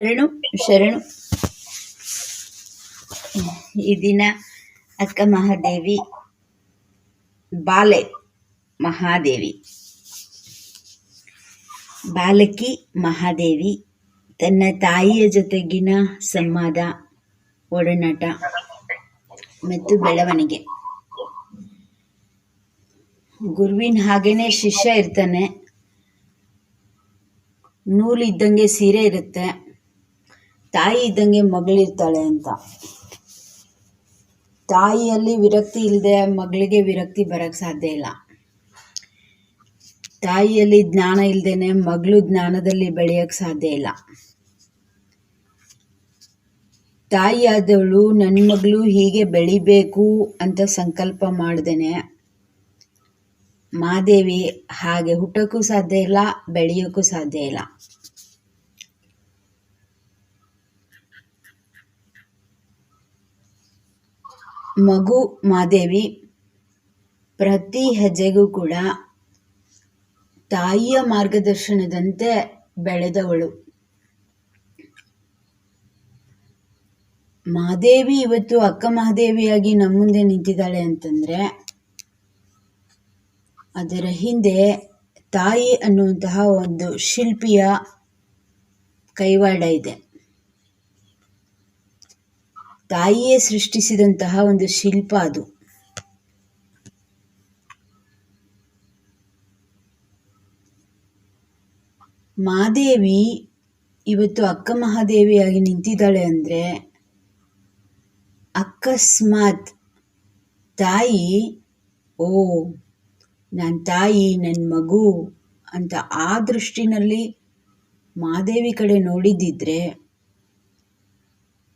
ಶರಣು ಶರಣು. ಈ ದಿನ ಅಕ್ಕ ಮಹಾದೇವಿ, ಬಾಲೆ ಮಹಾದೇವಿ, ಬಾಲಕಿ ಮಹಾದೇವಿ ತನ್ನ ತಾಯಿಯ ಜೊತೆಗಿನ ಸಂವಾದ, ಒಡನಾಟ ಮತ್ತು ಬೆಳವಣಿಗೆ. ಗುರುವಿನ ಹಾಗೇನೆ ಶಿಷ್ಯ ಇರ್ತಾನೆ. ನೂಲು ಇದ್ದಂಗೆ ಸೀರೆ ಇರುತ್ತೆ, ತಾಯಿ ಇದ್ದಂಗೆ ಮಗಳಿರ್ತಾಳೆ ಅಂತ. ತಾಯಿಯಲ್ಲಿ ವಿರಕ್ತಿ ಇಲ್ಲದೆ ಮಗಳಿಗೆ ವಿರಕ್ತಿ ಬರಕ್ಕೆ ಸಾಧ್ಯ ಇಲ್ಲ. ತಾಯಿಯಲ್ಲಿ ಜ್ಞಾನ ಇಲ್ಲದೇನೆ ಮಗಳು ಜ್ಞಾನದಲ್ಲಿ ಬೆಳೆಯಕ್ಕೆ ಸಾಧ್ಯ ಇಲ್ಲ. ತಾಯಿಯಾದವಳು ನನ್ನ ಮಗಳು ಹೀಗೆ ಬೆಳಿಬೇಕು ಅಂತ ಸಂಕಲ್ಪ ಮಾಡ್ದೇನೆ ಮಾದೇವಿ ಹಾಗೆ ಹುಟ್ಟೋಕ್ಕೂ ಸಾಧ್ಯ ಇಲ್ಲ, ಬೆಳೆಯೋಕ್ಕೂ ಸಾಧ್ಯ ಇಲ್ಲ. ಮಗು ಮಾದೇವಿ ಪ್ರತಿ ಹೆಜ್ಜೆಗೂ ಕೂಡ ತಾಯಿಯ ಮಾರ್ಗದರ್ಶನದಂತೆ ಬೆಳೆದವಳು. ಮಾದೇವಿ ಇವತ್ತು ಅಕ್ಕ ಮಹಾದೇವಿಯಾಗಿ ನಮ್ಮ ಮುಂದೆ ನಿಂತಿದ್ದಾಳೆ ಅಂತಂದ್ರೆ ಅದರ ಹಿಂದೆ ತಾಯಿ ಅನ್ನುವಂತಹ ಒಂದು ಶಿಲ್ಪಿಯ ಕೈವಾಡ ಇದೆ. ತಾಯಿಯೇ ಸೃಷ್ಟಿಸಿದಂತಹ ಒಂದು ಶಿಲ್ಪ ಅದು. ಮಾದೇವಿ ಇವತ್ತು ಅಕ್ಕ ಮಹಾದೇವಿಯಾಗಿ ನಿಂತಿದ್ದಾಳೆ ಅಂದ್ರೆ ಅಕಸ್ಮಾತ್ ತಾಯಿ ನನ್ನ ತಾಯಿ ನನ್ನ ಮಗು ಅಂತ ಆ ದೃಷ್ಟಿನಲ್ಲಿ ಮಾದೇವಿ ಕಡೆ ನೋಡಿದ್ದಿದ್ರೆ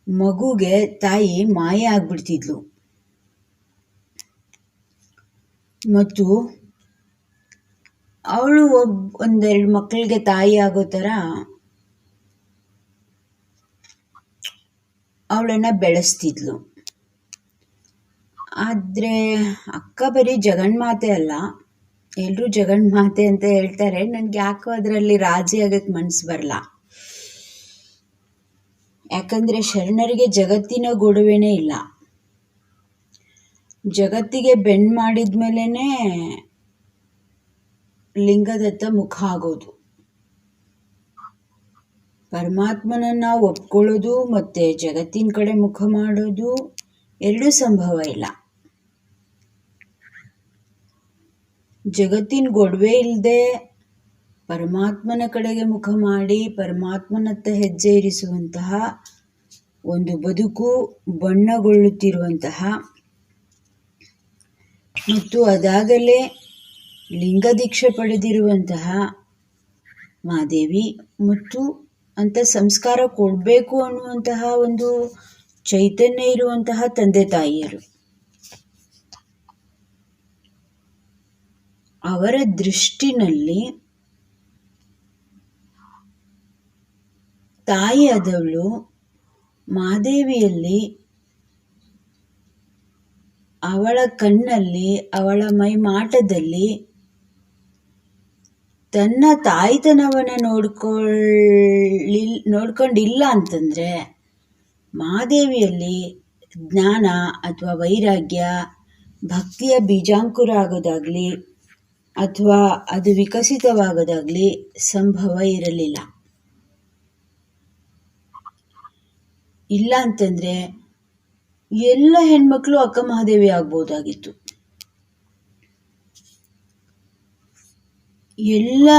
ಮಗುಗೆ ತಾಯಿ ಮಾಯ ಆಗ್ಬಿಡ್ತಿದ್ಲು. ಮತ್ತು ಅವಳು ಒಂದೆರಡು ಮಕ್ಕಳಿಗೆ ತಾಯಿ ಆಗೋ ಥರ ಅವಳನ್ನ ಬೆಳೆಸ್ತಿದ್ಲು. ಆದರೆ ಅಕ್ಕ ಬರೀ ಜಗನ್ಮಾತೆ ಅಲ್ಲ, ಎಲ್ಲರೂ ಜಗನ್ಮಾತೆ ಅಂತ ಹೇಳ್ತಾರೆ. ನನಗೆ ಯಾಕೋ ಅದರಲ್ಲಿ ರಾಜಿ ಆಗಕ್ಕೆ ಮನಸ್ಸು ಬರಲ್ಲ. ಯಾಕಂದರೆ ಶರಣರಿಗೆ ಜಗತ್ತಿನ ಗೊಡವೆನೇ ಇಲ್ಲ. ಜಗತ್ತಿಗೆ ಬೆಂಡ್ ಮಾಡಿದ ಮೇಲೇ ಲಿಂಗದತ್ತ ಮುಖ ಆಗೋದು. ಪರಮಾತ್ಮನನ್ನ ಒಪ್ಕೊಳ್ಳೋದು ಮತ್ತೆ ಜಗತ್ತಿನ ಕಡೆ ಮುಖ ಮಾಡೋದು ಎರಡೂ ಸಂಭವ ಇಲ್ಲ. ಜಗತ್ತಿನ ಗೊಡವೆ ಇಲ್ಲದೆ ಪರಮಾತ್ಮನ ಕಡೆಗೆ ಮುಖ ಮಾಡಿ ಪರಮಾತ್ಮನತ್ತ ಹೆಜ್ಜೆ ಇರಿಸುವಂತಹ ಒಂದು ಬದುಕು ಬಣ್ಣಗೊಳ್ಳುತ್ತಿರುವಂತಹ ಮತ್ತು ಅದಾಗಲೇ ಲಿಂಗ ದೀಕ್ಷೆ ಪಡೆದಿರುವಂತಹ ಮಾದೇವಿ ಮತ್ತು ಅಂತ ಸಂಸ್ಕಾರ ಕೊಡಬೇಕು ಅನ್ನುವಂತಹ ಒಂದು ಚೈತನ್ಯ ಇರುವಂತಹ ತಂದೆ ತಾಯಿಯರು, ಅವರ ದೃಷ್ಟಿನಲ್ಲಿ ತಾಯಿಯಾದವಳು ಮಾದೇವಿಯಲ್ಲಿ ಅವಳ ಕಣ್ಣಲ್ಲಿ ಅವಳ ಮೈಮಾಟದಲ್ಲಿ ತನ್ನ ತಾಯ್ತನವನ್ನು ನೋಡ್ಕೊಂಡಿಲ್ಲ ಅಂತಂದರೆ ಮಾದೇವಿಯಲ್ಲಿ ಜ್ಞಾನ ಅಥವಾ ವೈರಾಗ್ಯ ಭಕ್ತಿಯ ಬೀಜಾಂಕುರ ಆಗೋದಾಗಲಿ ಅಥವಾ ಅದು ವಿಕಸಿತವಾಗೋದಾಗಲಿ ಸಂಭವ ಇರಲಿಲ್ಲ. ಇಲ್ಲ ಅಂತಂದರೆ ಎಲ್ಲ ಹೆಣ್ಮಕ್ಳು ಅಕ್ಕ ಮಹಾದೇವಿ ಆಗ್ಬೋದಾಗಿತ್ತು. ಎಲ್ಲ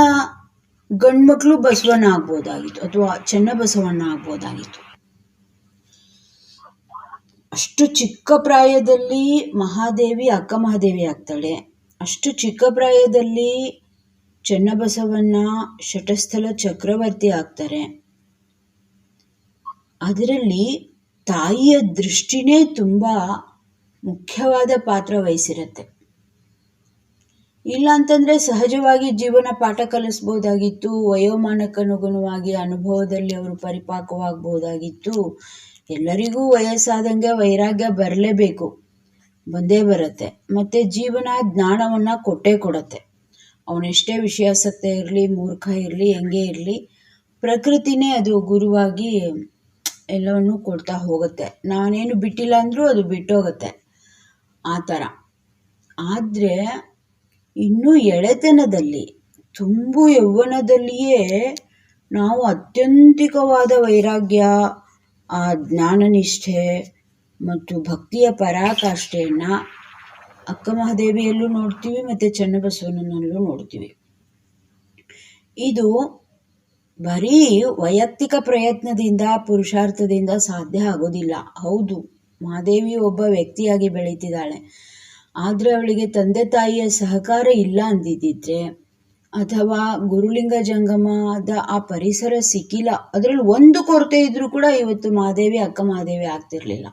ಗಂಡ್ಮಕ್ಳು ಬಸವಣ್ಣ ಆಗ್ಬೋದಾಗಿತ್ತು ಅಥವಾ ಚೆನ್ನಬಸವಣ್ಣ ಆಗ್ಬೋದಾಗಿತ್ತು. ಅಷ್ಟು ಚಿಕ್ಕ ಪ್ರಾಯದಲ್ಲಿ ಮಹಾದೇವಿ ಅಕ್ಕ ಮಹಾದೇವಿ ಆಗ್ತಾಳೆ. ಅಷ್ಟು ಚಿಕ್ಕ ಪ್ರಾಯದಲ್ಲಿ ಚೆನ್ನಬಸವಣ್ಣ ಶಟಸ್ಥಲ ಚಕ್ರವರ್ತಿ ಆಗ್ತಾರೆ. ಅದರಲ್ಲಿ ತಾಯಿಯ ದೃಷ್ಟಿನೇ ತುಂಬ ಮುಖ್ಯವಾದ ಪಾತ್ರ ವಹಿಸಿರುತ್ತೆ. ಇಲ್ಲ ಅಂತಂದರೆ ಸಹಜವಾಗಿ ಜೀವನ ಪಾಠ ಕಲಿಸ್ಬೋದಾಗಿತ್ತು. ವಯೋಮಾನಕ್ಕನುಗುಣವಾಗಿ ಅನುಭವದಲ್ಲಿ ಅವರು ಪರಿಪಾಕವಾಗಬಹುದಾಗಿತ್ತು. ಎಲ್ಲರಿಗೂ ವಯಸ್ಸಾದಂಗೆ ವೈರಾಗ್ಯ ಬರಲೇಬೇಕು, ಬಂದೇ ಬರುತ್ತೆ. ಮತ್ತು ಜೀವನ ಜ್ಞಾನವನ್ನು ಕೊಟ್ಟೇ ಕೊಡುತ್ತೆ. ಅವನೆಷ್ಟೇ ವಿಷಯಾಸಕ್ತ ಇರಲಿ, ಮೂರ್ಖ ಇರಲಿ, ಹೆಂಗೆ ಇರಲಿ, ಪ್ರಕೃತಿನೇ ಅದು ಗುರುವಾಗಿ ಎಲ್ಲವನ್ನು ಕೊಡ್ತಾ ಹೋಗುತ್ತೆ. ನಾನೇನು ಬಿಟ್ಟಿಲ್ಲ ಅಂದರೂ ಅದು ಬಿಟ್ಟೋಗುತ್ತೆ ಆ ಥರ. ಆದರೆ ಇನ್ನೂ ಎಳೆತನದಲ್ಲಿ ತುಂಬು ಯೌವನದಲ್ಲಿಯೇ ನಾವು ಅತ್ಯಂತಿಕವಾದ ವೈರಾಗ್ಯ, ಆ ಜ್ಞಾನನಿಷ್ಠೆ ಮತ್ತು ಭಕ್ತಿಯ ಪರಾಕಾಷ್ಠೆಯನ್ನು ಅಕ್ಕ ಮಹಾದೇವಿಯಲ್ಲೂ ನೋಡ್ತೀವಿ ಮತ್ತು ಚನ್ನಬಸವಣ್ಣನಲ್ಲೂ ನೋಡ್ತೀವಿ. ಇದು ಬರೀ ವೈಯಕ್ತಿಕ ಪ್ರಯತ್ನದಿಂದ ಪುರುಷಾರ್ಥದಿಂದ ಸಾಧ್ಯ ಆಗೋದಿಲ್ಲ. ಹೌದು, ಮಹಾದೇವಿ ಒಬ್ಬ ವ್ಯಕ್ತಿಯಾಗಿ ಬೆಳೀತಿದ್ದಾಳೆ. ಆದರೆ ಅವಳಿಗೆ ತಂದೆ ತಾಯಿಯ ಸಹಕಾರ ಇಲ್ಲ ಅಂದಿದ್ದಿದ್ರೆ, ಅಥವಾ ಗುರುಲಿಂಗ ಜಂಗಮದ ಆ ಪರಿಸರ ಸಿಕ್ಕಿಲ್ಲ, ಅದರಲ್ಲಿ ಒಂದು ಕೊರತೆ ಇದ್ರೂ ಕೂಡ ಇವತ್ತು ಮಹಾದೇವಿ ಅಕ್ಕ ಮಹಾದೇವಿ ಆಗ್ತಿರ್ಲಿಲ್ಲ.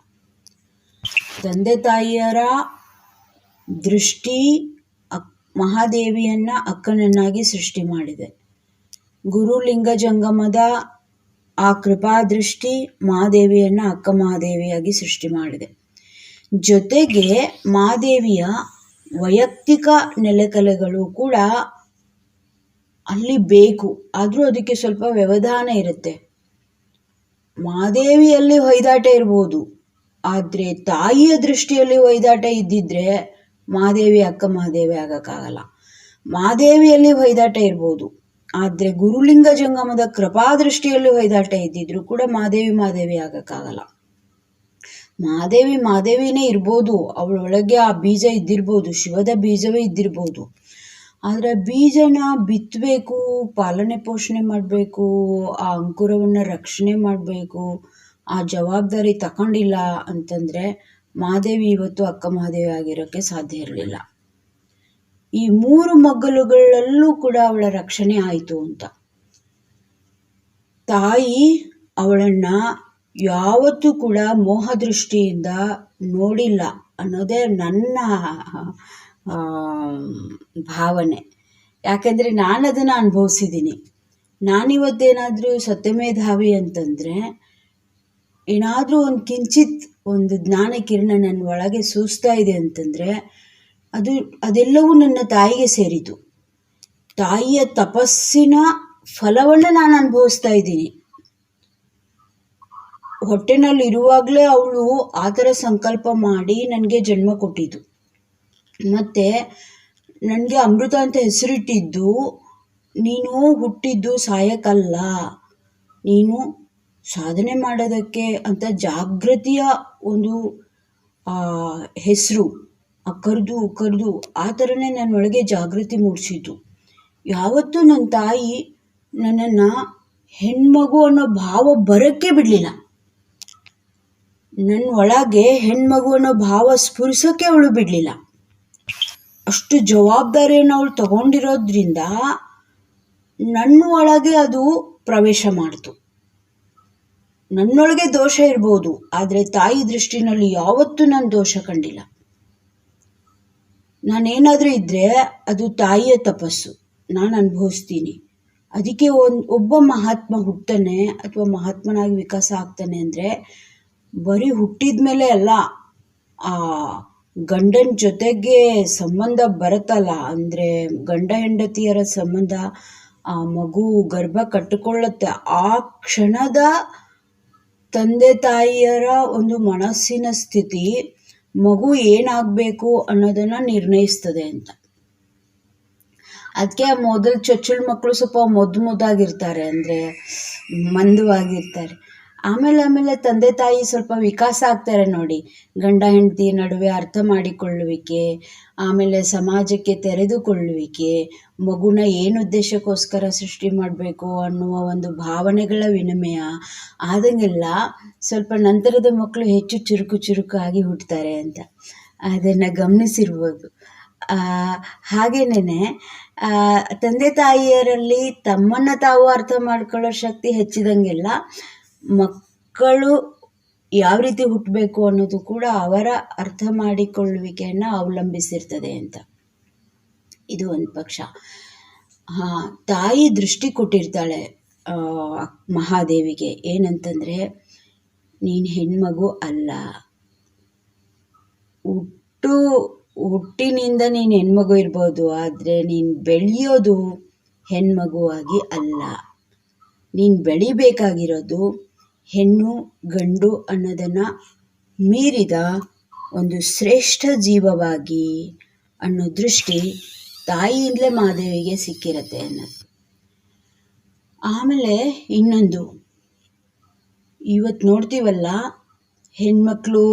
ತಂದೆ ತಾಯಿಯರ ದೃಷ್ಟಿ ಮಹಾದೇವಿಯನ್ನ ಅಕ್ಕನನ್ನಾಗಿ ಸೃಷ್ಟಿ ಮಾಡಿದೆ. ಗುರುಲಿಂಗ ಜಂಗಮದ ಆ ಕೃಪಾ ದೃಷ್ಟಿ ಮಹಾದೇವಿಯನ್ನ ಅಕ್ಕ ಮಹಾದೇವಿಯಾಗಿ ಸೃಷ್ಟಿ ಮಾಡಿದೆ. ಜೊತೆಗೆ ಮಹಾದೇವಿಯ ವೈಯಕ್ತಿಕ ನೆಲೆಕಲೆಗಳು ಕೂಡ ಅಲ್ಲಿ ಬೇಕು. ಆದರೂ ಅದಕ್ಕೆ ಸ್ವಲ್ಪ ವ್ಯವಧಾನ ಇರುತ್ತೆ. ಮಹಾದೇವಿಯಲ್ಲಿ ಹೊಯ್ದಾಟ ಇರ್ಬೋದು, ಆದರೆ ತಾಯಿಯ ದೃಷ್ಟಿಯಲ್ಲಿ ಹೊಯ್ದಾಟ ಇದ್ದಿದ್ರೆ ಮಹಾದೇವಿ ಅಕ್ಕ ಮಹಾದೇವಿ ಆಗಕ್ಕಾಗಲ್ಲ. ಮಹಾದೇವಿಯಲ್ಲಿ ಹೊಯ್ದಾಟ ಇರ್ಬೋದು, ಆದರೆ ಗುರುಲಿಂಗ ಜಂಗಮದ ಕೃಪಾ ದೃಷ್ಟಿಯಲ್ಲಿ ಹೊಯ್ದಾಟ ಇದ್ದಿದ್ರು ಕೂಡ ಮಹಾದೇವಿ ಆಗಕ್ಕಾಗಲ್ಲ. ಮಹಾದೇವಿನೇ ಇರ್ಬೋದು, ಅವಳೊಳಗೆ ಆ ಬೀಜ ಇದ್ದಿರ್ಬೋದು, ಶಿವದ ಬೀಜವೇ ಇದ್ದಿರ್ಬೋದು. ಆದರೆ ಬೀಜನ ಬಿತ್ತಬೇಕು, ಪಾಲನೆ ಪೋಷಣೆ ಮಾಡಬೇಕು, ಆ ಅಂಕುರವನ್ನು ರಕ್ಷಣೆ ಮಾಡಬೇಕು, ಆ ಜವಾಬ್ದಾರಿ ತಗೊಂಡಿಲ್ಲ ಅಂತಂದರೆ ಮಹಾದೇವಿ ಇವತ್ತು ಅಕ್ಕ ಮಹಾದೇವಿ ಆಗಿರೋಕ್ಕೆ ಸಾಧ್ಯ ಇರಲಿಲ್ಲ. ಈ 3 ಮಗ್ಗಲುಗಳಲ್ಲೂ ಕೂಡ ಅವಳ ರಕ್ಷಣೆ ಆಯಿತು ಅಂತ. ತಾಯಿ ಅವಳನ್ನ ಯಾವತ್ತೂ ಕೂಡ ಮೋಹ ದೃಷ್ಟಿಯಿಂದ ನೋಡಿಲ್ಲ ಅನ್ನೋದೇ ನನ್ನ ಭಾವನೆ. ಯಾಕೆಂದರೆ ನಾನು ಅದನ್ನು ಅನುಭವಿಸಿದ್ದೀನಿ. ನಾನಿವತ್ತೇನಾದರೂ ಸತ್ಯಮೇಧಾವಿ ಅಂತಂದರೆ, ಏನಾದರೂ ಒಂದು ಕಿಂಚಿತ್ ಒಂದು ಜ್ಞಾನ ಕಿರಣ ನನ್ನ ಒಳಗೆ ಸೂಸ್ತಾ ಇದೆ ಅಂತಂದರೆ ಅದೆಲ್ಲವೂ ನನ್ನ ತಾಯಿಗೆ ಸೇರಿತು. ತಾಯಿಯ ತಪಸ್ಸಿನ ಫಲವನ್ನು ನಾನು ಅನುಭವಿಸ್ತಾ ಇದ್ದೀನಿ. ಹೊಟ್ಟೆನಲ್ಲಿ ಇರುವಾಗಲೇ ಅವಳು ಆ ಥರ ಸಂಕಲ್ಪ ಮಾಡಿ ನನಗೆ ಜನ್ಮ ಕೊಟ್ಟಿದ್ದು. ಮತ್ತು ನನಗೆ ಅಮೃತ ಅಂತ ಹೆಸರಿಟ್ಟಿದ್ದು, ನೀನು ಹುಟ್ಟಿದ್ದು ಸಾಯಕ್ಕಲ್ಲ, ನೀನು ಸಾಧನೆ ಮಾಡೋದಕ್ಕೆ ಅಂತ ಜಾಗೃತಿಯ ಒಂದು ಹೆಸರು ಕರೆದು ಆ ಥರನೇ ನನ್ನೊಳಗೆ ಜಾಗೃತಿ ಮೂಡಿಸಿತು. ಯಾವತ್ತೂ ನನ್ನ ತಾಯಿ ನನ್ನನ್ನು ಹೆಣ್ಮಗು ಅನ್ನೋ ಭಾವ ಬರೋಕ್ಕೆ ಬಿಡಲಿಲ್ಲ. ನನ್ನ ಒಳಗೆ ಹೆಣ್ಮಗು ಅನ್ನೋ ಭಾವ ಸ್ಫುರಿಸೋಕ್ಕೆ ಅವಳು ಬಿಡಲಿಲ್ಲ. ಅಷ್ಟು ಜವಾಬ್ದಾರಿಯನ್ನು ಅವಳು ತಗೊಂಡಿರೋದ್ರಿಂದ ನನ್ನ ಒಳಗೆ ಅದು ಪ್ರವೇಶ ಮಾಡಿತು. ನನ್ನೊಳಗೆ ದೋಷ ಇರ್ಬೋದು, ಆದರೆ ತಾಯಿ ದೃಷ್ಟಿನಲ್ಲಿ ಯಾವತ್ತೂ ನಾನು ದೋಷ ಕಂಡಿಲ್ಲ. ನಾನೇನಾದರೂ ಇದ್ದರೆ ಅದು ತಾಯಿಯ ತಪಸ್ಸು, ನಾನು ಅನುಭವಿಸ್ತೀನಿ. ಅದಕ್ಕೆ ಒಬ್ಬ ಮಹಾತ್ಮ ಹುಟ್ಟತಾನೆ ಅಥವಾ ಮಹಾತ್ಮನಾಗಿ ವಿಕಾಸ ಆಗ್ತಾನೆ ಅಂದರೆ ಬರೀ ಹುಟ್ಟಿದ ಮೇಲೆ ಅಲ್ಲ, ಆ ಗಂಡನ ಜೊತೆಗೆ ಸಂಬಂಧ ಬರುತ್ತಲ್ಲ, ಅಂದರೆ ಗಂಡ ಹೆಂಡತಿಯರ ಸಂಬಂಧ, ಆ ಮಗು ಗರ್ಭ ಕಟ್ಟಿಕೊಳ್ಳುತ್ತೆ, ಆ ಕ್ಷಣದ ತಂದೆ ತಾಯಿಯರ ಒಂದು ಮನಸ್ಸಿನ ಸ್ಥಿತಿ ಮಗು ಏನಾಗಬೇಕು ಅನ್ನೋದನ್ನು ನಿರ್ಣಯಿಸ್ತದೆ ಅಂತ. ಅದಕ್ಕೆ ಮೊದಲು ಚೊಚ್ಚಲ ಮಕ್ಕಳು ಸ್ವಲ್ಪ ಮುದ್ದಾಗಿರ್ತಾರೆ, ಅಂದರೆ ಮಂದವಾಗಿರ್ತಾರೆ. ಆಮೇಲೆ ತಂದೆ ತಾಯಿ ಸ್ವಲ್ಪ ವಿಕಾಸ ಆಗ್ತಾರೆ ನೋಡಿ. ಗಂಡ ಹೆಂಡತಿ ನಡುವೆ ಅರ್ಥ ಮಾಡಿಕೊಳ್ಳುವಿಕೆ, ಆಮೇಲೆ ಸಮಾಜಕ್ಕೆ ತೆರೆದುಕೊಳ್ಳುವಿಕೆ, ಮಗುನ ಏನು ಉದ್ದೇಶಕ್ಕೋಸ್ಕರ ಸೃಷ್ಟಿ ಮಾಡಬೇಕು ಅನ್ನುವ ಒಂದು ಭಾವನೆಗಳ ವಿನಿಮಯ ಆದಂಗೆಲ್ಲ ಸ್ವಲ್ಪ ನಂತರದ ಮಕ್ಕಳು ಹೆಚ್ಚು ಚುರುಕಾಗಿ ಹುಟ್ಟುತ್ತಾರೆ ಅಂತ ಅದನ್ನು ಗಮನಿಸಿರ್ಬೋದು. ಹಾಗೇನೇ ತಂದೆ ತಾಯಿಯರಲ್ಲಿ ತಮ್ಮನ್ನು ತಾವು ಅರ್ಥ ಮಾಡ್ಕೊಳ್ಳೋ ಶಕ್ತಿ ಹೆಚ್ಚಿದಂಗೆಲ್ಲ ಮಕ್ಕಳು ಯಾವ ರೀತಿ ಹುಟ್ಟಬೇಕು ಅನ್ನೋದು ಕೂಡ ಅವರ ಅರ್ಥ ಮಾಡಿಕೊಳ್ಳುವಿಕೆಯನ್ನು ಅವಲಂಬಿಸಿರ್ತದೆ ಅಂತ. ಇದು ಒಂದು ಪಕ್ಷ. ತಾಯಿ ದೃಷ್ಟಿ ಕೊಟ್ಟಿರ್ತಾಳೆ ಮಹಾದೇವಿಗೆ, ಏನಂತಂದರೆ ನೀನು ಹೆಣ್ಮಗು ಅಲ್ಲ, ಹುಟ್ಟಿನಿಂದ ನೀನು ಹೆಣ್ಮಗು ಇರ್ಬೋದು, ಆದರೆ ನೀನು ಬೆಳೆಯೋದು ಹೆಣ್ಮಗುವಾಗಿ ಅಲ್ಲ. ನೀನು ಬೆಳಿಬೇಕಾಗಿರೋದು ಹೆಣ್ಣು ಗಂಡು ಅನ್ನೋದನ್ನು ಮೀರಿದ ಒಂದು ಶ್ರೇಷ್ಠ ಜೀವವಾಗಿ ಅನ್ನೋ ದೃಷ್ಟಿ ತಾಯಿಯಿಂದಲೇ ಮಹಾದೇವಿಗೆ ಸಿಕ್ಕಿರತ್ತೆ ಅನ್ನೋದು. ಆಮೇಲೆ ಇನ್ನೊಂದು, ಇವತ್ತು ನೋಡ್ತೀವಲ್ಲ, ಹೆಣ್ಮಕ್ಳು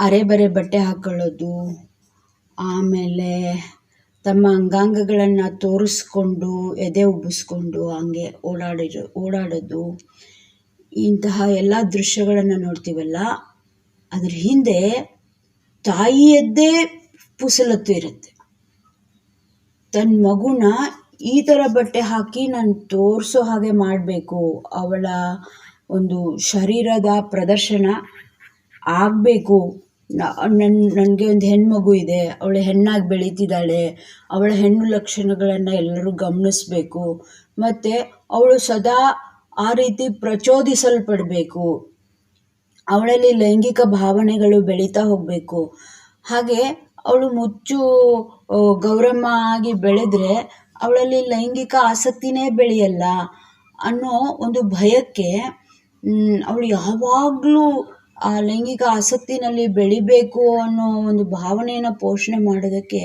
ಅರೆಬರೆ ಬಟ್ಟೆ ಹಾಕ್ಕೊಳ್ಳೋದು, ಆಮೇಲೆ ತಮ್ಮ ಅಂಗಾಂಗಗಳನ್ನು ತೋರಿಸ್ಕೊಂಡು ಎದೆ ಉಬ್ಬಿಸ್ಕೊಂಡು ಹಂಗೆ ಓಡಾಡೋದು, ಇಂತಹ ಎಲ್ಲ ದೃಶ್ಯಗಳನ್ನು ನೋಡ್ತೀವಲ್ಲ, ಅದ್ರ ಹಿಂದೆ ತಾಯಿಯದ್ದೇ ಪುಸಲತ್ತು ಇರುತ್ತೆ. ತನ್ನ ಮಗುನ ಈ ಥರ ಬಟ್ಟೆ ಹಾಕಿ ನಾನು ತೋರಿಸೋ ಹಾಗೆ ಮಾಡಬೇಕು, ಅವಳ ಒಂದು ಶರೀರದ ಪ್ರದರ್ಶನ ಆಗಬೇಕು, ನನಗೆ ಒಂದು ಹೆಣ್ಮಗು ಇದೆ, ಅವಳು ಹೆಣ್ಣಾಗಿ ಬೆಳೀತಿದ್ದಾಳೆ, ಅವಳ ಹೆಣ್ಣು ಲಕ್ಷಣಗಳನ್ನು ಎಲ್ಲರೂ ಗಮನಿಸಬೇಕು, ಮತ್ತು ಅವಳು ಸದಾ ಆ ರೀತಿ ಪ್ರಚೋದಿಸಲ್ಪಡಬೇಕು, ಅವಳಲ್ಲಿ ಲೈಂಗಿಕ ಭಾವನೆಗಳು ಬೆಳೀತಾ ಹೋಗಬೇಕು. ಹಾಗೆ ಅವಳು ಮುಚ್ಚು ಗೌರಮ್ಮ ಆಗಿ ಬೆಳೆದ್ರೆ ಅವಳಲ್ಲಿ ಲೈಂಗಿಕ ಆಸಕ್ತಿನೇ ಬೆಳೆಯಲ್ಲ ಅನ್ನೋ ಒಂದು ಭಯಕ್ಕೆ ಅವಳು ಯಾವಾಗಲೂ ಆ ಲೈಂಗಿಕ ಆಸಕ್ತಿನಲ್ಲಿ ಬೆಳಿಬೇಕು ಅನ್ನೋ ಒಂದು ಭಾವನೆಯನ್ನು ಪೋಷಣೆ ಮಾಡೋದಕ್ಕೆ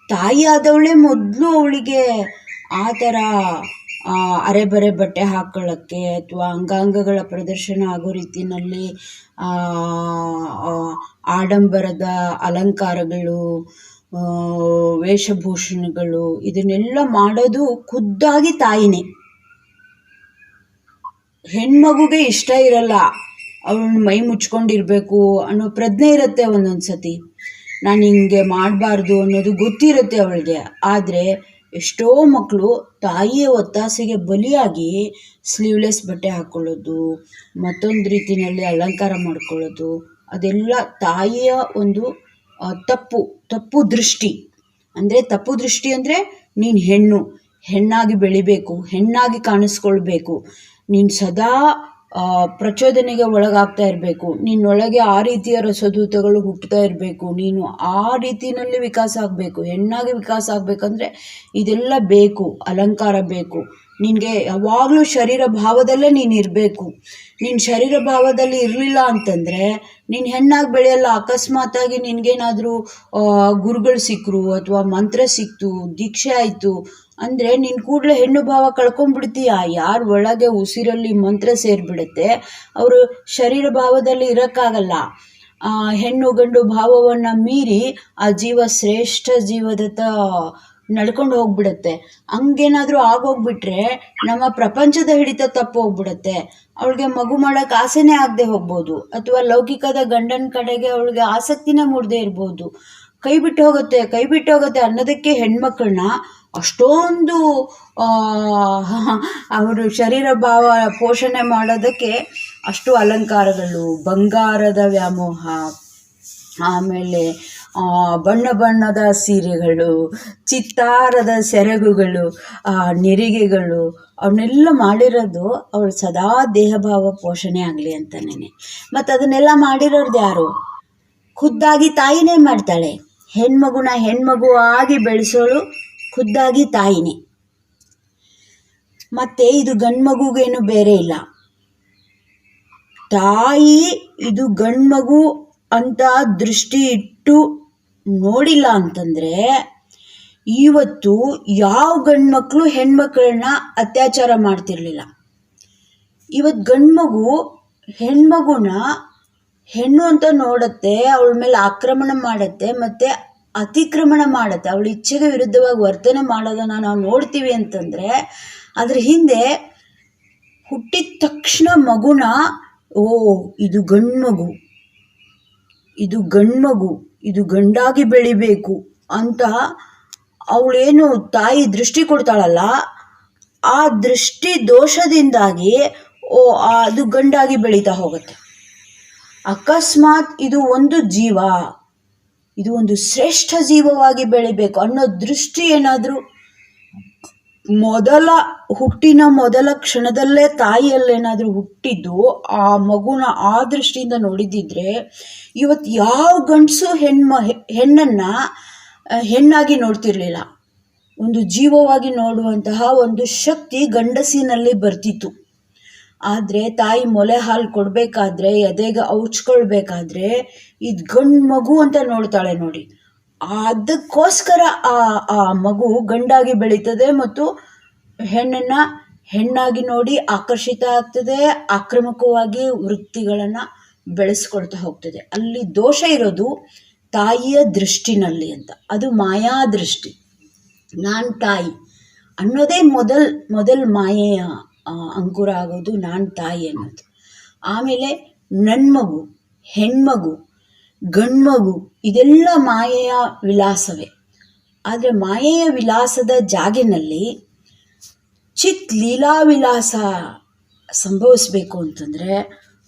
ತಾಯಿಯಾದವಳೇ ಮೊದಲು ಅವಳಿಗೆ ಆ ಥರ ಅರೆಬರೆ ಬಟ್ಟೆ ಹಾಕೊಳ್ಳೋಕ್ಕೆ ಅಥವಾ ಅಂಗಾಂಗಗಳ ಪ್ರದರ್ಶನ ಆಗೋ ರೀತಿಯಲ್ಲಿ ಆಡಂಬರದ ಅಲಂಕಾರಗಳು, ವೇಷಭೂಷಣಗಳು, ಇದನ್ನೆಲ್ಲ ಮಾಡೋದು ಖುದ್ದಾಗಿ ತಾಯಿನೇ. ಹೆಣ್ಮಗುಗೆ ಇಷ್ಟ ಇರಲ್ಲ, ಅವಳನ್ನ ಮೈ ಮುಚ್ಕೊಂಡಿರ್ಬೇಕು ಅನ್ನೋ ಪ್ರಜ್ಞೆ ಇರುತ್ತೆ. ಒಂದೊಂದು ಸತಿ ನಾನು ಹಿಂಗೆ ಮಾಡಬಾರ್ದು ಅನ್ನೋದು ಗೊತ್ತಿರುತ್ತೆ ಅವಳಿಗೆ. ಆದರೆ ಎಷ್ಟೋ ಮಕ್ಕಳು ತಾಯಿಯ ಒತ್ತಾಸೆಗೆ ಬಲಿಯಾಗಿ ಸ್ಲೀವ್ಲೆಸ್ ಬಟ್ಟೆ ಹಾಕ್ಕೊಳ್ಳೋದು, ಮತ್ತೊಂದು ರೀತಿಯಲ್ಲಿ ಅಲಂಕಾರ ಮಾಡ್ಕೊಳ್ಳೋದು, ಅದೆಲ್ಲ ತಾಯಿಯ ಒಂದು ತಪ್ಪು ದೃಷ್ಟಿ. ತಪ್ಪು ದೃಷ್ಟಿ ಅಂದರೆ ನೀನು ಹೆಣ್ಣಾಗಿ ಬೆಳಿಬೇಕು, ಹೆಣ್ಣಾಗಿ ಕಾಣಿಸ್ಕೊಳ್ಬೇಕು, ನೀನು ಸದಾ ಪ್ರಚೋದನೆಗೆ ಒಳಗಾಗ್ತಾ ಇರಬೇಕು, ನಿನ್ನೊಳಗೆ ಆ ರೀತಿಯ ರಸದೂತಗಳು ಹುಟ್ಟುತ್ತಾ ಇರಬೇಕು, ನೀನು ಆ ರೀತಿಯಲ್ಲಿ ವಿಕಾಸ ಆಗಬೇಕು, ಹೆಣ್ಣಾಗಿ ವಿಕಾಸ ಆಗಬೇಕಂದ್ರೆ ಇದೆಲ್ಲ ಬೇಕು, ಅಲಂಕಾರ ಬೇಕು, ನಿನಗೆ ಯಾವಾಗಲೂ ಶರೀರ ಭಾವದಲ್ಲೇ ನೀನು ಇರಬೇಕು. ನೀನು ಶರೀರ ಭಾವದಲ್ಲಿ ಇರಲಿಲ್ಲ ಅಂತಂದರೆ ನೀನು ಹೆಣ್ಣಾಗಿ ಬೆಳೆಯಲ್ಲ. ಅಕಸ್ಮಾತಾಗಿ ನಿನಗೇನಾದರೂ ಗುರುಗಳು ಸಿಕ್ಕರು ಅಥವಾ ಮಂತ್ರ ಸಿಕ್ತು, ದೀಕ್ಷೆ ಆಯಿತು ಅಂದರೆ ನೀನು ಕೂಡಲೇ ಹೆಣ್ಣು ಭಾವ ಕಳ್ಕೊಂಡ್ಬಿಡ್ತೀಯ. ಯಾರ ಒಳಗೆ ಉಸಿರಲ್ಲಿ ಮಂತ್ರ ಸೇರಿಬಿಡುತ್ತೆ ಅವರು ಶರೀರ ಭಾವದಲ್ಲಿ ಇರೋಕ್ಕಾಗಲ್ಲ. ಹೆಣ್ಣು ಗಂಡು ಭಾವವನ್ನು ಮೀರಿ ಆ ಜೀವ ಶ್ರೇಷ್ಠ ಜೀವದತ್ತ ನಡ್ಕೊಂಡು ಹೋಗ್ಬಿಡುತ್ತೆ. ಹಂಗೇನಾದರೂ ಆಗೋಗ್ಬಿಟ್ರೆ ನಮ್ಮ ಪ್ರಪಂಚದ ಹಿಡಿತ ತಪ್ಪು ಹೋಗ್ಬಿಡುತ್ತೆ. ಅವಳಿಗೆ ಮಗು ಮಾಡೋಕ್ಕೆ ಆಸೆನೇ ಆಗದೆ ಹೋಗ್ಬೋದು, ಅಥವಾ ಲೌಕಿಕದ ಗಂಡನ ಕಡೆಗೆ ಅವಳಿಗೆ ಆಸಕ್ತಿನೇ ಮೂಡದೆ ಇರ್ಬೋದು. ಕೈ ಬಿಟ್ಟು ಹೋಗುತ್ತೆ ಅನ್ನೋದಕ್ಕೆ ಹೆಣ್ಮಕ್ಳನ್ನ ಅಷ್ಟೊಂದು ಅವರು ಶರೀರ ಭಾವ ಪೋಷಣೆ ಮಾಡೋದಕ್ಕೆ ಅಷ್ಟು ಅಲಂಕಾರಗಳು, ಬಂಗಾರದ ವ್ಯಾಮೋಹ, ಆಮೇಲೆ ಬಣ್ಣ ಬಣ್ಣದ ಸೀರೆಗಳು, ಚಿತ್ತಾರದ ಸೆರಗುಗಳು, ನೆರಿಗೆಗಳು, ಅವನ್ನೆಲ್ಲ ಮಾಡಿರೋದು ಅವಳು ಸದಾ ದೇಹಭಾವ ಪೋಷಣೆ ಆಗಲಿ ಅಂತನೇ. ಮತ್ತು ಅದನ್ನೆಲ್ಲ ಮಾಡಿರೋದು ಯಾರು? ಖುದ್ದಾಗಿ ತಾಯಿನೇ ಮಾಡ್ತಾಳೆ. ಹೆಣ್ಮಗುನ ಹೆಣ್ಮಗು ಆಗಿ ಬೆಳೆಸೋಳು ಖುದ್ದಾಗಿ ತಾಯಿನೇ. ಮತ್ತು ಇದು ಗಂಡ್ಮಗುಗೇನು ಬೇರೆ ಇಲ್ಲ. ತಾಯಿ ಇದು ಗಂಡ್ಮಗು ಅಂತ ದೃಷ್ಟಿ ಇಟ್ಟು ನೋಡಿಲ್ಲ ಅಂತಂದರೆ ಇವತ್ತು ಯಾವ ಗಂಡ್ಮಕ್ಳು ಹೆಣ್ಮಕ್ಳನ್ನ ಅತ್ಯಾಚಾರ ಮಾಡ್ತಿರ್ಲಿಲ್ಲ. ಇವತ್ತು ಗಂಡ್ಮಗು ಹೆಣ್ಮಗುನ ಹೆಣ್ಣು ಅಂತ ನೋಡುತ್ತೆ, ಅವಳ ಮೇಲೆ ಆಕ್ರಮಣ ಮಾಡುತ್ತೆ, ಮತ್ತು ಅತಿಕ್ರಮಣ ಮಾಡುತ್ತೆ, ಅವಳ ಇಚ್ಛೆಗೆ ವಿರುದ್ಧವಾಗಿ ವರ್ತನೆ ಮಾಡೋದನ್ನು ನಾವು ನೋಡ್ತೀವಿ ಅಂತಂದರೆ ಅದ್ರ ಹಿಂದೆ ಹುಟ್ಟಿದ ತಕ್ಷಣ ಮಗುನ ಇದು ಗಂಡ್ಮಗು, ಇದು ಗಂಡಾಗಿ ಬೆಳಿಬೇಕು ಅಂತ ಅವಳೇನು ತಾಯಿ ದೃಷ್ಟಿ ಕೊಡ್ತಾಳಲ್ಲ, ಆ ದೃಷ್ಟಿ ದೋಷದಿಂದಾಗಿ ಅದು ಗಂಡಾಗಿ ಬೆಳೀತಾ ಹೋಗುತ್ತೆ. ಅಕಸ್ಮಾತ್ ಇದು ಒಂದು ಜೀವ, ಇದು ಒಂದು ಶ್ರೇಷ್ಠ ಜೀವವಾಗಿ ಬೆಳಿಬೇಕು ಅನ್ನೋ ದೃಷ್ಟಿ ಏನಾದರೂ ಹುಟ್ಟಿನ ಮೊದಲ ಕ್ಷಣದಲ್ಲೇ ತಾಯಿಯಲ್ಲೇನಾದರೂ ಹುಟ್ಟಿದ್ದು ಆ ಮಗುನ ಆ ದೃಷ್ಟಿಯಿಂದ ನೋಡಿದ್ದಿದ್ರೆ ಇವತ್ತು ಯಾವ ಗಂಡಸು ಹೆಣ್ಣನ್ನು ಹೆಣ್ಣಾಗಿ ನೋಡ್ತಿರ್ಲಿಲ್ಲ. ಒಂದು ಜೀವವಾಗಿ ನೋಡುವಂತಹ ಒಂದು ಶಕ್ತಿ ಗಂಡಸಿನಲ್ಲಿ ಬರ್ತಿತ್ತು. ಆದರೆ ತಾಯಿ ಮೊಲೆ ಹಾಲು ಕೊಡಬೇಕಾದ್ರೆ, ಎದೆಗೆ ಔಚ್ಕೊಳ್ಬೇಕಾದ್ರೆ ಇದು ಗಂಡು ಮಗು ಅಂತ ನೋಡ್ತಾಳೆ ನೋಡಿ. ಅದಕ್ಕೋಸ್ಕರ ಆ ಮಗು ಗಂಡಾಗಿ ಬೆಳೀತದೆ ಮತ್ತು ಹೆಣ್ಣನ್ನು ಹೆಣ್ಣಾಗಿ ನೋಡಿ ಆಕರ್ಷಿತ ಆಗ್ತದೆ, ಆಕ್ರಮಕವಾಗಿ ವೃತ್ತಿಗಳನ್ನು ಬೆಳೆಸ್ಕೊಳ್ತಾ ಹೋಗ್ತದೆ. ಅಲ್ಲಿ ದೋಷ ಇರೋದು ತಾಯಿಯ ದೃಷ್ಟಿನಲ್ಲಿ ಅಂತ. ಅದು ಮಾಯಾ ದೃಷ್ಟಿ. ನಾನು ತಾಯಿ ಅನ್ನೋದೇ ಮೊದಲ್ ಮಾಯೆಯ ಅಂಕುರ ಆಗೋದು, ನಾನು ತಾಯಿ ಅನ್ನೋದು. ಆಮೇಲೆ ನನ್ನ ಮಗು, ಹೆಣ್ಮಗು, ಗಂಡ್ಮಗು, ಇದೆಲ್ಲ ಮಾಯೆಯ ವಿಲಾಸವೇ. ಆದರೆ ಮಾಯೆಯ ವಿಲಾಸದ ಜಾಗಿನಲ್ಲಿ ಚಿತ್ ಲೀಲಾವಿಲಾಸ ಸಂಭವಿಸ್ಬೇಕು ಅಂತಂದರೆ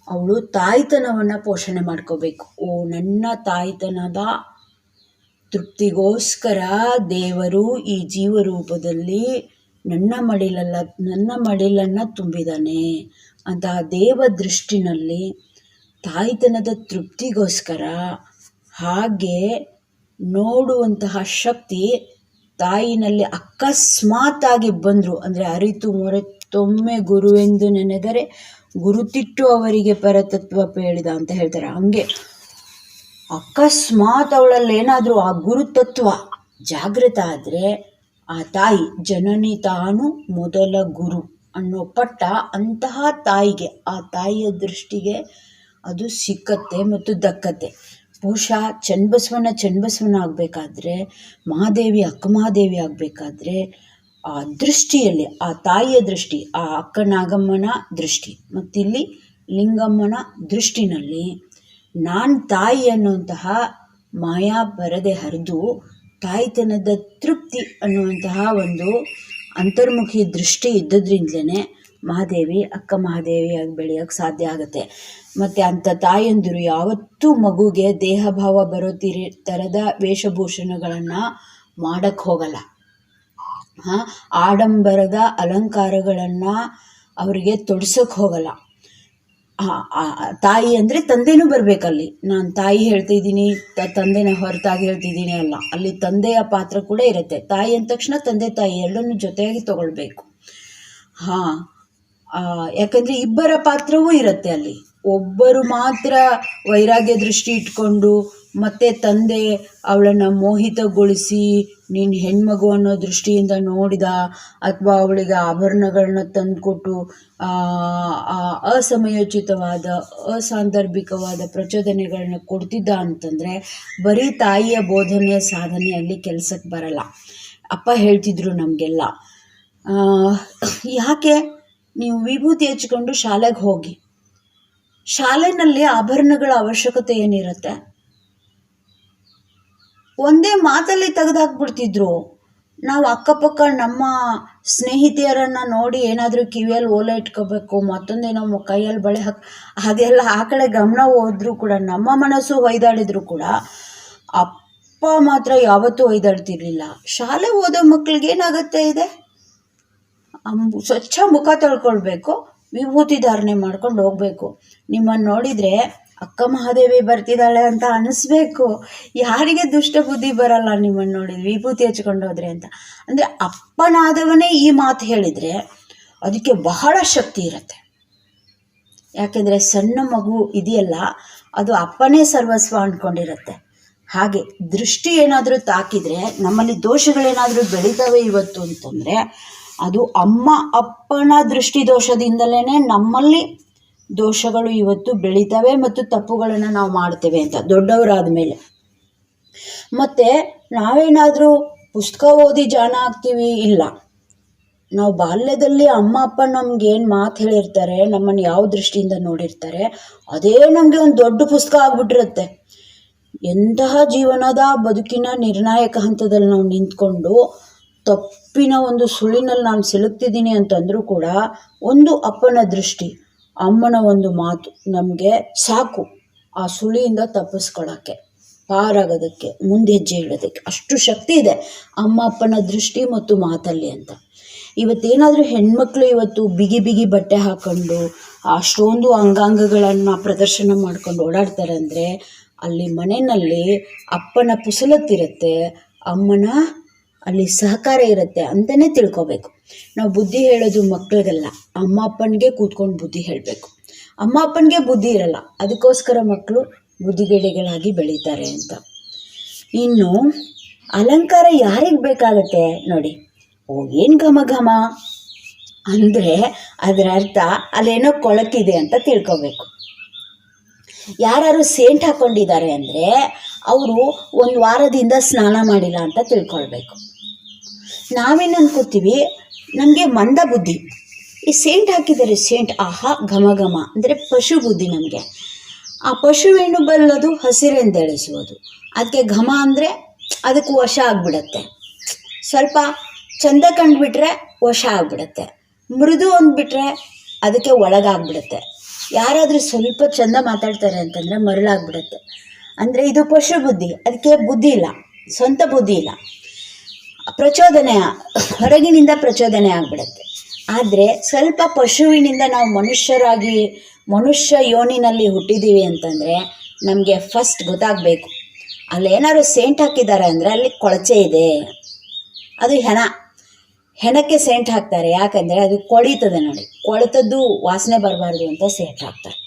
ಅವಳು ತಾಯ್ತನವನ್ನು ಪೋಷಣೆ ಮಾಡ್ಕೋಬೇಕು. ನನ್ನ ತಾಯ್ತನದ ತೃಪ್ತಿಗೋಸ್ಕರ ದೇವರು ಈ ಜೀವರೂಪದಲ್ಲಿ ನನ್ನ ಮಡಿಲನ್ನು ತುಂಬಿದ್ದಾನೆ ಅಂತ ದೇವ ದೃಷ್ಟಿನಲ್ಲಿ ತಾಯ್ತನದ ತೃಪ್ತಿಗೋಸ್ಕರ ಹಾಗೆ ನೋಡುವಂತಹ ಶಕ್ತಿ ತಾಯಿನಲ್ಲಿ ಅಕಸ್ಮಾತಾಗಿ ಬಂದರು ಅಂದರೆ ಅರಿತು ಮೊರೆತೊಮ್ಮೆ ಗುರುವೆಂದು ನೆನೆದರೆ ಗುರುತಿಟ್ಟು ಅವರಿಗೆ ಪರತತ್ವ ಹೇಳಿದ ಅಂತ ಹೇಳ್ತಾರೆ. ಹಂಗೆ ಅಕಸ್ಮಾತ್ ಅವಳಲ್ಲಿ ಏನಾದರೂ ಆ ಗುರುತತ್ವ ಜಾಗೃತ ಆದರೆ ಆ ತಾಯಿ ಜನನಿ ತಾನು ಮೊದಲ ಗುರು ಅನ್ನೋ ಪಟ್ಟ ಅಂತಹ ತಾಯಿಗೆ, ಆ ತಾಯಿಯ ದೃಷ್ಟಿಗೆ ಅದು ಸಿಕ್ಕತ್ತೆ ಮತ್ತು ದಕ್ಕತ್ತೆ. ಬಹುಶಃ ಚನ್ನಬಸವನ ಆಗಬೇಕಾದ್ರೆ, ಮಹಾದೇವಿ ಅಕ್ಕ ಮಹಾದೇವಿ ಆಗಬೇಕಾದ್ರೆ ಆ ದೃಷ್ಟಿಯಲ್ಲಿ, ಆ ತಾಯಿಯ ದೃಷ್ಟಿ, ಆ ಅಕ್ಕ ನಾಗಮ್ಮನ ದೃಷ್ಟಿ ಮತ್ತಿಲ್ಲಿ ಲಿಂಗಮ್ಮನ ದೃಷ್ಟಿನಲ್ಲಿ ನಾನು ತಾಯಿ ಅನ್ನುವಂತಹ ಮಾಯಾ ಪರದೆ ಹರಿದು ತಾಯ್ತನದ ತೃಪ್ತಿ ಅನ್ನುವಂತಹ ಒಂದು ಅಂತರ್ಮುಖಿ ದೃಷ್ಟಿ ಇದ್ದದ್ರಿಂದಲೇ ಮಹಾದೇವಿ ಅಕ್ಕ ಮಹಾದೇವಿಯಾಗಿ ಬೆಳೆಯೋಕ್ಕೆ ಸಾಧ್ಯ ಆಗುತ್ತೆ. ಮತ್ತು ಅಂಥ ತಾಯಂದಿರು ಯಾವತ್ತೂ ಮಗುಗೆ ದೇಹಭಾವ ಬರೋ ಥರದ ವೇಷಭೂಷಣಗಳನ್ನು ಮಾಡೋಕ್ಕೆ ಹೋಗಲ್ಲ. ಆಡಂಬರದ ಅಲಂಕಾರಗಳನ್ನು ಅವರಿಗೆ ತೊಡ್ಸೋಕ್ಕೆ ಹೋಗಲ್ಲ. ತಾಯಿ ಅಂದರೆ ತಂದೆನೂ ಬರಬೇಕಲ್ಲಿ. ನಾನು ತಾಯಿ ಹೇಳ್ತಿದ್ದೀನಿ, ತಂದೆನ ಹೊರತಾಗಿ ಹೇಳ್ತಿದ್ದೀನಿ ಅಲ್ಲ. ಅಲ್ಲಿ ತಂದೆಯ ಪಾತ್ರ ಕೂಡ ಇರುತ್ತೆ. ತಾಯಿ ಅಂದ ತಕ್ಷಣ ತಂದೆ ತಾಯಿ ಎರಡನ್ನೂ ಜೊತೆಯಾಗಿ ತಗೊಳ್ಬೇಕು. ಯಾಕಂದರೆ ಇಬ್ಬರ ಪಾತ್ರವೂ ಇರುತ್ತೆ ಅಲ್ಲಿ. ಒಬ್ಬರು ಮಾತ್ರ ವೈರಾಗ್ಯ ದೃಷ್ಟಿ ಇಟ್ಕೊಂಡು ಮತ್ತೆ ತಂದೆ ಅವಳನ್ನು ಮೋಹಿತಗೊಳಿಸಿ ನೀನು ಹೆಣ್ಮಗು ಅನ್ನೋ ದೃಷ್ಟಿಯಿಂದ ನೋಡಿದ, ಅಥವಾ ಅವಳಿಗೆ ಆಭರಣಗಳನ್ನ ತಂದುಕೊಟ್ಟು ಅಸಮಯೋಚಿತವಾದ ಅಸಾಂದರ್ಭಿಕವಾದ ಪ್ರಚೋದನೆಗಳನ್ನ ಕೊಡ್ತಿದ್ದ ಅಂತಂದರೆ ಬರೀ ತಾಯಿಯ ಬೋಧನೆ ಸಾಧನೆ ಅಲ್ಲಿ ಕೆಲಸಕ್ಕೆ ಬರಲ್ಲ. ಅಪ್ಪ ಹೇಳ್ತಿದ್ರು ನಮಗೆಲ್ಲ, ಯಾಕೆ ನೀವು ವಿಭೂತಿ ಹಚ್ಕೊಂಡು ಶಾಲೆಗೆ ಹೋಗಿ, ಶಾಲೆಯಲ್ಲಿ ಆಭರಣಗಳ ಅವಶ್ಯಕತೆ ಏನಿರುತ್ತೆ? ಒಂದೇ ಮಾತಲ್ಲಿ ತೆಗೆದುಹಾಕ್ಬಿಡ್ತಿದ್ರು. ನಾವು ಅಕ್ಕಪಕ್ಕ ನಮ್ಮ ಸ್ನೇಹಿತೆಯರನ್ನು ನೋಡಿ ಏನಾದರೂ ಕಿವಿಯಲ್ಲಿ ಓಲೆ ಇಟ್ಕೋಬೇಕು, ಮತ್ತೊಂದೇನೋ ಕೈಯಲ್ಲಿ ಬಳೆ ಅದೆಲ್ಲ ಆ ಕಡೆ ಗಮನ ಹೋದ್ರೂ ಕೂಡ, ನಮ್ಮ ಮನಸ್ಸು ಹೊಯ್ದಾಡಿದ್ರು ಕೂಡ ಅಪ್ಪ ಮಾತ್ರ ಯಾವತ್ತೂ ಹೊಯ್ದಾಡ್ತಿರ್ಲಿಲ್ಲ. ಶಾಲೆ ಓದೋ ಮಕ್ಕಳಿಗೆ ಏನಾಗುತ್ತೆ ಇದೆ, ಸ್ವಚ್ಛ ಮುಖ ತೊಳ್ಕೊಳ್ಬೇಕು, ವಿಭೂತಿ ಧಾರಣೆ ಮಾಡ್ಕೊಂಡು ಹೋಗಬೇಕು. ನಿಮ್ಮನ್ನು ನೋಡಿದರೆ ಅಕ್ಕ ಮಹಾದೇವಿ ಬರ್ತಿದ್ದಾಳೆ ಅಂತ ಅನಿಸ್ಬೇಕು. ಯಾರಿಗೆ ದುಷ್ಟ ಬುದ್ಧಿ ಬರಲ್ಲ ನಿಮ್ಮನ್ನು ನೋಡಿದ್ರೆ ವಿಭೂತಿ ಹಚ್ಕೊಂಡು ಹೋದ್ರೆ ಅಂತ. ಅಂದರೆ ಅಪ್ಪನಾದವನೇ ಈ ಮಾತು ಹೇಳಿದರೆ ಅದಕ್ಕೆ ಬಹಳ ಶಕ್ತಿ ಇರುತ್ತೆ. ಯಾಕೆಂದರೆ ಸಣ್ಣ ಮಗು ಇದೆಯಲ್ಲ, ಅದು ಅಪ್ಪನೇ ಸರ್ವಸ್ವ ಅಂದ್ಕೊಂಡಿರುತ್ತೆ. ಹಾಗೆ ದೃಷ್ಟಿ ಏನಾದರೂ ತಾಕಿದರೆ, ನಮ್ಮಲ್ಲಿ ದೋಷಗಳೇನಾದರೂ ಬೆಳೀತವೆ ಇವತ್ತು ಅಂತಂದರೆ ಅದು ಅಮ್ಮ ಅಪ್ಪನ ದೃಷ್ಟಿ ದೋಷದಿಂದಲೇ ನಮ್ಮಲ್ಲಿ ದೋಷಗಳು ಇವತ್ತು ಬೆಳೀತವೆ ಮತ್ತು ತಪ್ಪುಗಳನ್ನು ನಾವು ಮಾಡ್ತೇವೆ ಅಂತ ದೊಡ್ಡವರಾದ ಮೇಲೆ. ಮತ್ತು ನಾವೇನಾದರೂ ಪುಸ್ತಕ ಓದಿ ಜಾಣ ಆಗ್ತೀವಿ? ಇಲ್ಲ. ನಾವು ಬಾಲ್ಯದಲ್ಲಿ ಅಮ್ಮ ಅಪ್ಪ ನಮ್ಗೆ ಏನು ಮಾತು ಹೇಳಿರ್ತಾರೆ, ನಮ್ಮನ್ನು ಯಾವ ದೃಷ್ಟಿಯಿಂದ ನೋಡಿರ್ತಾರೆ, ಅದೇ ನಮಗೆ ಒಂದು ದೊಡ್ಡ ಪುಸ್ತಕ ಆಗ್ಬಿಟ್ಟಿರುತ್ತೆ. ಎಂತಹ ಜೀವನದ ಬದುಕಿನ ನಿರ್ಣಾಯಕ ಹಂತದಲ್ಲಿ ನಾವು ನಿಂತ್ಕೊಂಡು ತಪ್ಪಿನ ಒಂದು ಸುಳಿನಲ್ಲಿ ನಾನು ಸಿಲುಕ್ತಿದ್ದೀನಿ ಅಂತಂದರೂ ಕೂಡ ಒಂದು ಅಪ್ಪನ ದೃಷ್ಟಿ, ಅಮ್ಮನ ಒಂದು ಮಾತು ನಮಗೆ ಸಾಕು ಆ ಸುಳಿಯಿಂದ ತಪ್ಪಿಸ್ಕೊಳ್ಳೋಕ್ಕೆ, ಪಾರಾಗೋದಕ್ಕೆ, ಮುಂದೆ ಹೆಜ್ಜೆ ಇಡೋದಕ್ಕೆ. ಅಷ್ಟು ಶಕ್ತಿ ಇದೆ ಅಮ್ಮ ಅಪ್ಪನ ದೃಷ್ಟಿ ಮತ್ತು ಮಾತಲ್ಲಿ ಅಂತ. ಇವತ್ತೇನಾದರೂ ಹೆಣ್ಮಕ್ಳು ಇವತ್ತು ಬಿಗಿ ಬಿಗಿ ಬಟ್ಟೆ ಹಾಕ್ಕೊಂಡು ಅಷ್ಟೊಂದು ಅಂಗಾಂಗಗಳನ್ನು ಪ್ರದರ್ಶನ ಮಾಡ್ಕೊಂಡು ಓಡಾಡ್ತಾರೆ ಅಂದರೆ ಅಲ್ಲಿ ಮನೆಯಲ್ಲಿ ಅಪ್ಪನ ಪುಸಲತ್ತಿರುತ್ತೆ, ಅಮ್ಮನ ಅಲ್ಲಿ ಸಹಕಾರ ಇರುತ್ತೆ ಅಂತಲೇ ತಿಳ್ಕೊಬೇಕು. ನಾವು ಬುದ್ಧಿ ಹೇಳೋದು ಮಕ್ಕಳಿಗೆಲ್ಲ, ಅಮ್ಮ ಅಪ್ಪನಿಗೆ ಕೂತ್ಕೊಂಡು ಬುದ್ಧಿ ಹೇಳಬೇಕು. ಅಮ್ಮ ಅಪ್ಪನಿಗೆ ಬುದ್ಧಿ ಇರಲ್ಲ, ಅದಕ್ಕೋಸ್ಕರ ಮಕ್ಕಳು ಬುದ್ಧಿಗಿಡಿಗಳಾಗಿ ಬೆಳೀತಾರೆ ಅಂತ. ಇನ್ನು ಅಲಂಕಾರ ಯಾರಿಗೆ ಬೇಕಾಗತ್ತೆ ನೋಡಿ. ಏನು ಘಮ ಘಮ ಅಂದರೆ ಅದರ ಅರ್ಥ ಅಲ್ಲೇನೋ ಕೊಳಕಿದೆ ಅಂತ ತಿಳ್ಕೊಬೇಕು. ಯಾರು ಸೇಂಟ್ ಹಾಕ್ಕೊಂಡಿದ್ದಾರೆ ಅಂದರೆ ಅವರು ಒಂದು ವಾರದಿಂದ ಸ್ನಾನ ಮಾಡಿಲ್ಲ ಅಂತ ತಿಳ್ಕೊಳ್ಬೇಕು. ನಾವೇನು ಅನ್ಕೋತೀವಿ, ನಮಗೆ ಮಂದ ಬುದ್ಧಿ, ಈ ಸೇಂಟ್ ಹಾಕಿದ್ದಾರೆ, ಸೇಂಟ್ ಆಹಾ ಘಮ ಘಮ ಅಂದರೆ ಪಶು ಬುದ್ಧಿ ನಮಗೆ. ಆ ಪಶುವೇನು ಬಲ್ಲದು ಹಸಿರೆಂದೆಳಿಸುವುದು, ಅದಕ್ಕೆ ಘಮ ಅಂದರೆ ಅದಕ್ಕೆ ವಶ ಆಗಿಬಿಡತ್ತೆ. ಸ್ವಲ್ಪ ಚಂದ ಕಂಡುಬಿಟ್ರೆ ವಶ ಆಗಿಬಿಡತ್ತೆ, ಮೃದು ಅಂದ್ಬಿಟ್ರೆ ಅದಕ್ಕೆ ಒಳಗಾಗ್ಬಿಡುತ್ತೆ. ಯಾರಾದರೂ ಸ್ವಲ್ಪ ಚಂದ ಮಾತಾಡ್ತಾರೆ ಅಂತಂದರೆ ಮರಳಾಗ್ಬಿಡುತ್ತೆ. ಅಂದರೆ ಇದು ಪಶು ಬುದ್ಧಿ, ಅದಕ್ಕೆ ಬುದ್ಧಿ ಇಲ್ಲ, ಸ್ವಂತ ಬುದ್ಧಿ ಇಲ್ಲ, ಪ್ರಚೋದನೆ, ಹೊರಗಿನಿಂದ ಪ್ರಚೋದನೆ ಆಗಿಬಿಡುತ್ತೆ. ಆದರೆ ಸ್ವಲ್ಪ ಪಶುವಿನಿಂದ ನಾವು ಮನುಷ್ಯ ಯೋನಿನಲ್ಲಿ ಹುಟ್ಟಿದ್ದೀವಿ ಅಂತಂದರೆ ನಮಗೆ ಫಸ್ಟ್ ಗೊತ್ತಾಗಬೇಕು, ಅಲ್ಲೇನಾದ್ರು ಸೇಂಟ್ ಹಾಕಿದ್ದಾರೆ ಅಂದರೆ ಅಲ್ಲಿ ಕೊಳಚೆ ಇದೆ, ಅದು ಹೆಣಕ್ಕೆ ಸೇಂಟ್ ಹಾಕ್ತಾರೆ. ಯಾಕಂದರೆ ಅದು ಕೊಳೀತದೆ ನೋಡಿ, ಕೊಳೆತದ್ದು ವಾಸನೆ ಬರಬಾರ್ದು ಅಂತ ಸೇಂಟ್ ಹಾಕ್ತಾರೆ.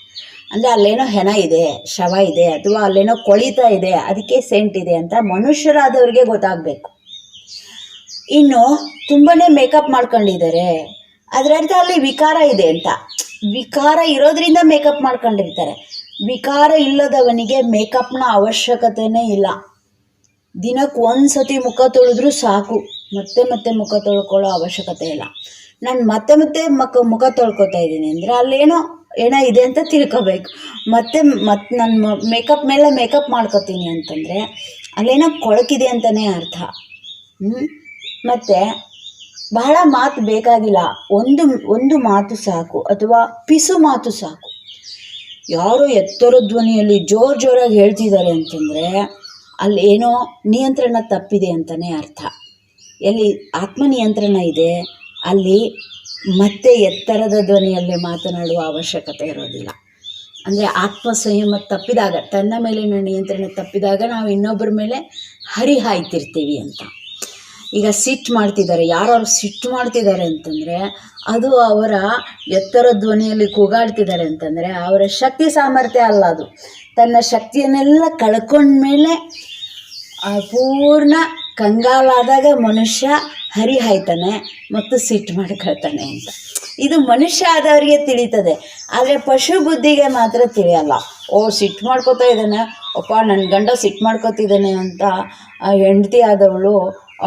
ಅಂದರೆ ಅಲ್ಲೇನೋ ಹೆಣ ಇದೆ, ಶವ ಇದೆ, ಅಥವಾ ಅಲ್ಲೇನೋ ಕೊಳೀತಾ ಇದೆ, ಅದಕ್ಕೆ ಸೇಂಟ್ ಇದೆ ಅಂತ ಮನುಷ್ಯರಾದವ್ರಿಗೆ ಗೊತ್ತಾಗಬೇಕು. ಇನ್ನು ತುಂಬಾ ಮೇಕಪ್ ಮಾಡ್ಕೊಂಡಿದ್ದಾರೆ, ಅದರ ಅರ್ಥ ಅಲ್ಲಿ ವಿಕಾರ ಇದೆ ಅಂತ. ವಿಕಾರ ಇರೋದ್ರಿಂದ ಮೇಕಪ್ ಮಾಡ್ಕೊಂಡಿರ್ತಾರೆ. ವಿಕಾರ ಇಲ್ಲದವನಿಗೆ ಮೇಕಪ್ನ ಅವಶ್ಯಕತೆಯೇ ಇಲ್ಲ. ದಿನಕ್ಕೆ ಒಂದು ಸತಿ ಮುಖ ತೊಳೆದ್ರೂ ಸಾಕು, ಮತ್ತೆ ಮುಖ ತೊಳ್ಕೊಳ್ಳೋ ಅವಶ್ಯಕತೆ ಇಲ್ಲ. ನಾನು ಮತ್ತೆ ಮುಖ ತೊಳ್ಕೊತಾ ಇದ್ದೀನಿ ಅಂದರೆ ಅಲ್ಲೇನೋ ಇದೆ ಅಂತ ತಿಳ್ಕೊಬೇಕು. ಮತ್ತೆ ನಾನು ಮೇಕಪ್ ಮೇಲೆ ಮೇಕಪ್ ಮಾಡ್ಕೊತೀನಿ ಅಂತಂದರೆ ಅಲ್ಲೇನೋ ಕೊಳಕಿದೆ ಅಂತಲೇ ಅರ್ಥ. ಮತ್ತು ಬಹಳ ಮಾತು ಬೇಕಾಗಿಲ್ಲ, ಒಂದು ಮಾತು ಸಾಕು, ಅಥವಾ ಪಿಸು ಮಾತು ಸಾಕು. ಯಾರೋ ಎತ್ತರ ಧ್ವನಿಯಲ್ಲಿ ಜೋರಾಗಿ ಹೇಳ್ತಿದ್ದಾರೆ ಅಂತಂದರೆ ಅಲ್ಲಿ ಏನೋ ನಿಯಂತ್ರಣ ತಪ್ಪಿದೆ ಅಂತಲೇ ಅರ್ಥ. ಎಲ್ಲಿ ಆತ್ಮನಿಯಂತ್ರಣ ಇದೆ ಅಲ್ಲಿ ಮತ್ತೆ ಎತ್ತರದ ಧ್ವನಿಯಲ್ಲಿ ಮಾತನಾಡುವ ಅವಶ್ಯಕತೆ ಇರೋದಿಲ್ಲ. ಅಂದರೆ ಆತ್ಮ ಸಂಯಮ ತಪ್ಪಿದಾಗ, ತನ್ನ ಮೇಲಿನ ನಿಯಂತ್ರಣ ತಪ್ಪಿದಾಗ ನಾವು ಇನ್ನೊಬ್ಬರ ಮೇಲೆ ಹರಿಹಾಯ್ತಿರ್ತೀವಿ ಅಂತ. ಈಗ ಸಿಟ್ಟು ಮಾಡ್ತಿದ್ದಾರೆ, ಯಾರು ಸಿಟ್ಟು ಮಾಡ್ತಿದ್ದಾರೆ ಅಂತಂದರೆ ಅದು ಅವರ ಎತ್ತರ ಧ್ವನಿಯಲ್ಲಿ ಕೂಗಾಡ್ತಿದ್ದಾರೆ ಅಂತಂದರೆ ಅವರ ಶಕ್ತಿ ಸಾಮರ್ಥ್ಯ ಅಲ್ಲ, ಅದು ತನ್ನ ಶಕ್ತಿಯನ್ನೆಲ್ಲ ಕಳ್ಕೊಂಡ್ಮೇಲೆ ಪೂರ್ಣ ಕಂಗಾಲಾದಾಗ ಮನುಷ್ಯ ಹರಿಹಾಯ್ತಾನೆ ಮತ್ತು ಸಿಟ್ಟು ಮಾಡ್ಕೊಳ್ತಾನೆ ಅಂತ. ಇದು ಮನುಷ್ಯ ಆದವರಿಗೆ ತಿಳಿತದೆ, ಆದರೆ ಪಶು ಬುದ್ಧಿಗೆ ಮಾತ್ರ ತಿಳಿಯಲ್ಲ. ಸಿಟ್ಟು ಮಾಡ್ಕೋತಾ ಇದ್ದಾನೆ, ನನ್ನ ಗಂಡ ಸಿಟ್ಟು ಮಾಡ್ಕೋತಿದ್ದಾನೆ ಅಂತ ಆ ಹೆಂಡತಿ ಆದವಳು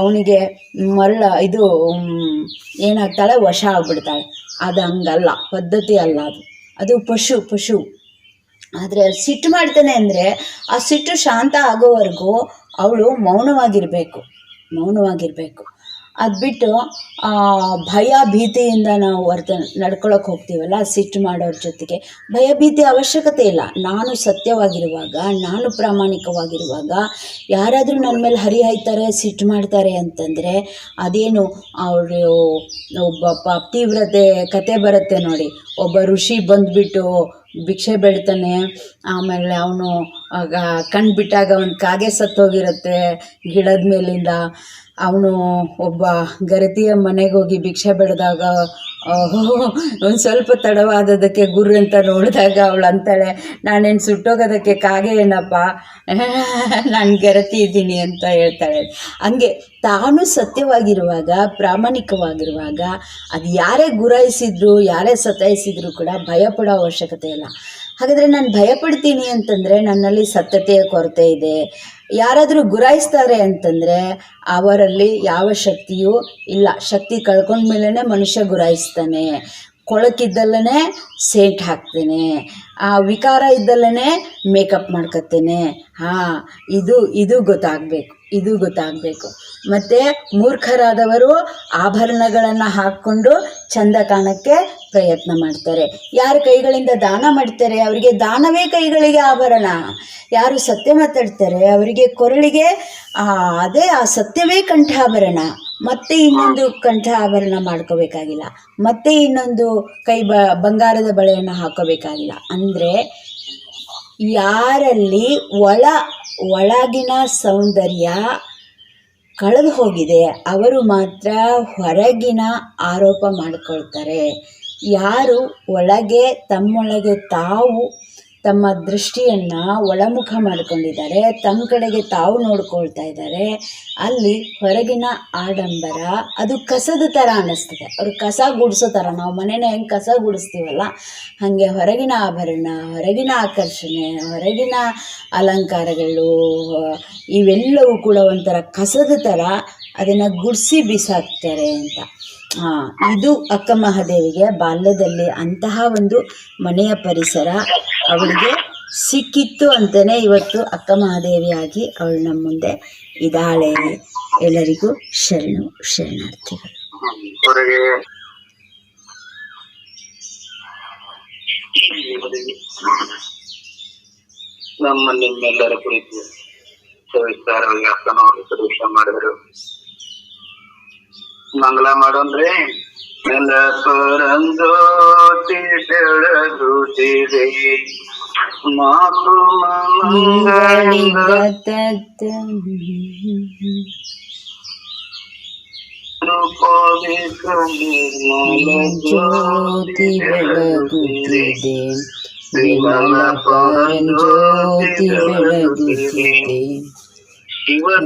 ಅವನಿಗೆ ಏನಾಗ್ತಾಳೆ, ವಶ ಆಗ್ಬಿಡ್ತಾಳೆ. ಅದು ಹಂಗಲ್ಲ, ಪದ್ಧತಿ ಅಲ್ಲ, ಅದು ಪಶು. ಆದರೆ ಸಿಟ್ಟು ಮಾಡ್ತಾನೆ ಅಂದರೆ ಆ ಸಿಟ್ಟು ಶಾಂತ ಆಗೋವರೆಗೂ ಅವಳು ಮೌನವಾಗಿರಬೇಕು. ಅದು ಬಿಟ್ಟು ಭಯ ಭೀತಿಯಿಂದ ನಾವು ನಡ್ಕೊಳಕ್ಕೆ ಹೋಗ್ತೀವಲ್ಲ, ಸಿಟ್ಟು ಮಾಡೋರ ಜೊತೆಗೆ ಭಯ ಭೀತಿ ಅವಶ್ಯಕತೆ ಇಲ್ಲ. ನಾನು ಸತ್ಯವಾಗಿರುವಾಗ, ನಾನು ಪ್ರಾಮಾಣಿಕವಾಗಿರುವಾಗ ಯಾರಾದರೂ ನನ್ನ ಮೇಲೆ ಹರಿಹಾಯ್ತಾರೆ, ಸಿಟ್ಟು ಮಾಡ್ತಾರೆ ಅಂತಂದರೆ ಅದೇನು ಅವರು ಒಬ್ಬ ತೀವ್ರತೆ ಕತೆ ಬರುತ್ತೆ ನೋಡಿ. ಒಬ್ಬ ಋಷಿ ಬಂದುಬಿಟ್ಟು ಭಿಕ್ಷೆ ಬೇಡ್ತಾನೆ, ಆಮೇಲೆ ಅವನು ಕಣ್ಣು ಬಿಟ್ಟಾಗ ಒಂದು ಕಾಗೆ ಸತ್ತೋಗಿರುತ್ತೆ ಗಿಡದ ಮೇಲಿಂದ. ಅವನು ಒಬ್ಬ ಗರತಿಯ ಮನೆಗೆ ಹೋಗಿ ಭಿಕ್ಷೆ ಬೇಡಿದಾಗ ಒಂದು ಸ್ವಲ್ಪ ತಡವಾದದಕ್ಕೆ ಗುರು ಅಂತ ನೋಡಿದಾಗ ಅವಳು ಅಂತಾಳೆ, ನಾನೇನು ಸುಟ್ಟೋಗೋದಕ್ಕೆ ಕಾಗೆ ಏನಪ್ಪ, ನಾನು ಗೆರತಿ ಇದ್ದೀನಿ ಅಂತ ಹೇಳ್ತಾಳೆ. ಹಂಗೆ ತಾನು ಸತ್ಯವಾಗಿರುವಾಗ, ಪ್ರಾಮಾಣಿಕವಾಗಿರುವಾಗ ಅದು ಯಾರೇ ಗುರಾಯಿಸಿದ್ರು, ಯಾರೇ ಸತಾಯಿಸಿದ್ರು ಕೂಡ ಭಯಪಡೋ ಅವಶ್ಯಕತೆ ಇಲ್ಲ. ಹಾಗಾದರೆ ನಾನು ಭಯಪಡ್ತೀನಿ ಅಂತಂದರೆ ನನ್ನಲ್ಲಿ ಸತ್ಯತೆಯ ಕೊರತೆ ಇದೆ. ಯಾರಾದರೂ ಗುರಾಯಿಸ್ತಾರೆ ಅಂತಂದರೆ ಅವರಲ್ಲಿ ಯಾವ ಶಕ್ತಿಯೂ ಇಲ್ಲ. ಶಕ್ತಿ ಕಳ್ಕೊಂಡ್ಮೇಲೆ ಮನುಷ್ಯ ಗುರಾಯಿಸ್ತಾನೆ. ಕೊಳಕಿದ್ದಲ್ಲೇ ಸೇಂಟ್ ಹಾಕ್ತೇನೆ, ಆ ವಿಕಾರ ಇದ್ದಲ್ಲೇ ಮೇಕಪ್ ಮಾಡ್ಕೊತೇನೆ. ಇದು ಗೊತ್ತಾಗಬೇಕು. ಮತ್ತು ಮೂರ್ಖರಾದವರು ಆಭರಣಗಳನ್ನು ಹಾಕ್ಕೊಂಡು ಚಂದ ಕಾಣೋಕ್ಕೆ ಪ್ರಯತ್ನ ಮಾಡ್ತಾರೆ. ಯಾರು ಕೈಗಳಿಂದ ದಾನ ಮಾಡ್ತಾರೆ ಅವರಿಗೆ ದಾನವೇ ಕೈಗಳಿಗೆ ಆಭರಣ. ಯಾರು ಸತ್ಯ ಮಾತಾಡ್ತಾರೆ ಅವರಿಗೆ ಕೊರಳಿಗೆ ಅದೇ ಆ ಸತ್ಯವೇ ಕಂಠಾಭರಣ. ಮತ್ತೆ ಇನ್ನೊಂದು ಕಂಠ ಆಭರಣ ಮಾಡ್ಕೋಬೇಕಾಗಿಲ್ಲ, ಮತ್ತೆ ಇನ್ನೊಂದು ಬಂಗಾರದ ಬಳೆಯನ್ನು ಹಾಕೋಬೇಕಾಗಿಲ್ಲ. ಅಂದರೆ ಯಾರಲ್ಲಿ ಒಳಗಿನ ಸೌಂದರ್ಯ ಕಳೆದು ಹೋಗಿದೆ. ಅವರು ಮಾತ್ರ ಹೊರಗಿನ ಆರೋಪ ಮಾಡಿಕೊಳ್ತಾರೆ. ಯಾರು ಒಳಗೆ ತಮ್ಮೊಳಗೆ ತಾವು ತಮ್ಮ ದೃಷ್ಟಿಯನ್ನು ಒಳಮುಖ ಮಾಡಿಕೊಂಡಿದ್ದಾರೆ, ತಮ್ಮ ಕಡೆಗೆ ತಾವು ನೋಡ್ಕೊಳ್ತಾ ಇದ್ದಾರೆ, ಅಲ್ಲಿ ಹೊರಗಿನ ಆಡಂಬರ ಅದು ಕಸದ ಥರ ಅನ್ನಿಸ್ತದೆ. ಅವರು ಕಸ ಗುಡಿಸೋ ಥರ, ನಾವು ಮನೇನ ಹೆಂಗೆ ಕಸ ಗುಡಿಸ್ತೀವಲ್ಲ ಹಾಗೆ ಹೊರಗಿನ ಆಭರಣ, ಹೊರಗಿನ ಆಕರ್ಷಣೆ, ಹೊರಗಿನ ಅಲಂಕಾರಗಳು ಇವೆಲ್ಲವೂ ಕೂಡ ಒಂಥರ ಕಸದ ಥರ ಅದನ್ನು ಗುಡಿಸಿ ಬಿಸಾಕ್ತಾರೆ ಅಂತ. ಇದು ಅಕ್ಕ ಮಹಾದೇವಿಗೆ ಬಾಲ್ಯದಲ್ಲಿ ಅಂತಹ ಒಂದು ಮನೆಯ ಪರಿಸರ ಅವಳಿಗೆ ಸಿಕ್ಕಿತ್ತು ಅಂತಲೇ ಇವತ್ತು ಅಕ್ಕ ಮಹಾದೇವಿಯಾಗಿ ಅವಳು ನಮ್ಮ ಮುಂದೆ ಇದ್ದಾಳೆ. ಎಲ್ಲರಿಗೂ ಶರಣಾರ್ಥಿಗಳು. ನಮ್ಮ ನಿಮ್ಮೆಲ್ಲರ ಕುರಿತು ಸವಿಸ್ತಾರವಾಗಿ ಅಕ್ಕನವರು ಪ್ರದರ್ಶನ ಮಾಡಿದರು. ಮಂಗಳ ಮಾಡೋನ್ರಿ. ಎಲ್ಲ ಪರಂಜ್ಯೋತಿ ಬೆಳಗುತ್ತಿದೆ, ಮಾತು ಜ್ಯೋತಿ ಬೆಳಗುತ್ತಿದೆ, ವಿಮಲ ಪರಂಜ್ಯೋತಿ ಬೆಳಗುತ್ತಿದೆ.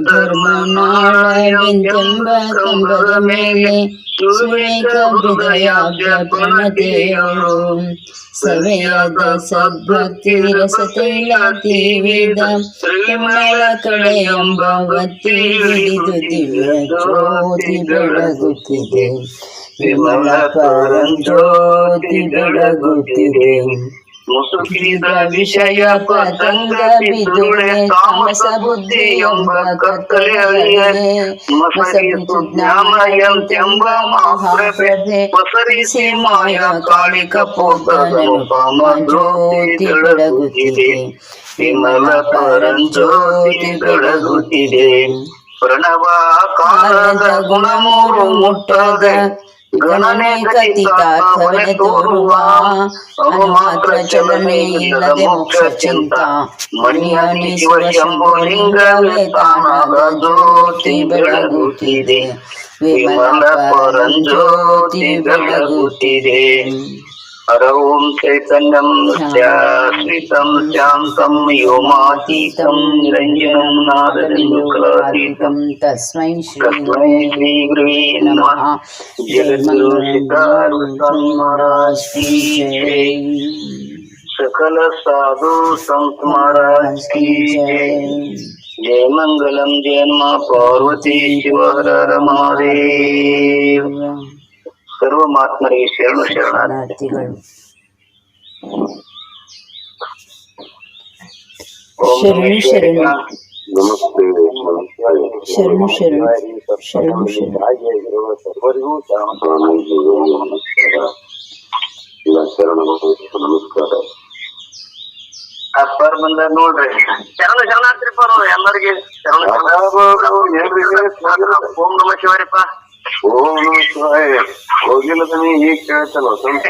ಧರ್ಮನಾಳವೆಂದೆಂಬ ಕಂಬದ ಮೇಲೆ ಸುರೇಖ ಹೃದಯಾಬ್ಜ ಪ್ರಣತೆಯಳು, ಸವೆಯಾದ ಸದ್ಭಕ್ತಿ ರಸತೈಲ ತೀವಿದ ವಿಮಲ ಕಳೆಯೆಂಬ ಒತ್ತಿ ಹಿಡಿದು ದಿವ್ಯ ಜ್ಯೋತಿ ಬೆಳಗುತ್ತಿದೆ, ವಿಮಲ ಪರಂಜ್ಯೋತಿ ಬೆಳಗುತ್ತಿದೆ. ಮುಸುಕಿದ ವಿಷಯ ಪತಂಗ ಬಿದುಳೆ ತಾಮಸ ಬುದ್ಧಿ ಎಂಬ ಕತ್ತಲೆಯೇ ಮಸರಿಸು ಜ್ಞಾನಯಂತೆಂಬ ಮಹಾಪ್ರಭೆ ಪಸರಿಸಿ ಮಾಯ ಕಾಳಿಕ ಪೋತನುಪಮ ಜ್ಯೋತಿ ಬೆಳಗುತ್ತಿದೆ, ವಿಮಲ ಪರಂಜ್ಯೋತಿ ಬೆಳಗುತ್ತಿದೆ. ಪ್ರಣವಾಕಾರದ ಗುಣಮೂರು ಮುಟ್ಟದ ಗಣನೆ ಗತಿತಾರ್ಥವನೆ ತೋರುವ ಮಾತ್ರ ಚಲನೆ ಇಲ್ಲದೆ ಮೋಕ್ಷ ಚಿಂತ ಮಣಿಯನಿ ಶಿವ ಶಂಭೋ ಲಿಂಗವೇ ತಾನಾದ ಜ್ಯೋತಿ ಬೆಳಗುತ್ತಿದೆ, ವಿಮಲ ಪರಂಜ್ಯೋತಿ ಬೆಳಗುತ್ತಿದೆ. ಹರ ಓಂ ಚೈತನ್ಯಂ ಶ್ರೀತಂ ಶಾಂತಂ ವ್ಯೋಮಾತೀತಂ ನಿರಂಜನಂ ನಾದಬಿಂದುಕಲಾತೀತಂ ತಸ್ಮೈ ಶ್ರೀ ಗುರುವೇ ನಮಃ. ಜಗದ್ಗುರು ಸಿದ್ಧಾರೂಢ ಮಹಾರಾಜ್ ಕಿ ಜೈ. सकल साधु संत महाराज की जय. जय मंगलम जय मां पार्वती शिव हर हर महादेव. सर्व महात्मರಿಗೆ ಶರಣು ಶರಣಾರ್ಥಿಗಳು. ಶರಣು ಶರಣು ನಮಸ್ತೆ. ಶರಣು ಶರಣು ಶರಣು ಶರಣು. ಸರ್ವರಿಗೂ ನಮಸ್ಕಾರ. ಅಪ್ಪರ್ ಬಂದ ನೋಡ್ರಿ. ಶರಣ ಶರಣಾರ್ಥಿಪ್ಪ ಎಲ್ಲರಿಗೆ ಓಂ ನಮ ಶಿವಾರಿಪ್ಪ. ಓಂ ನಮ ಶಿವಾಯ. ಹೋಗಿಲ್ಲ ಈಗ ಕೇಳ್ತಲ್ಲ ಸ್ವಲ್ಪ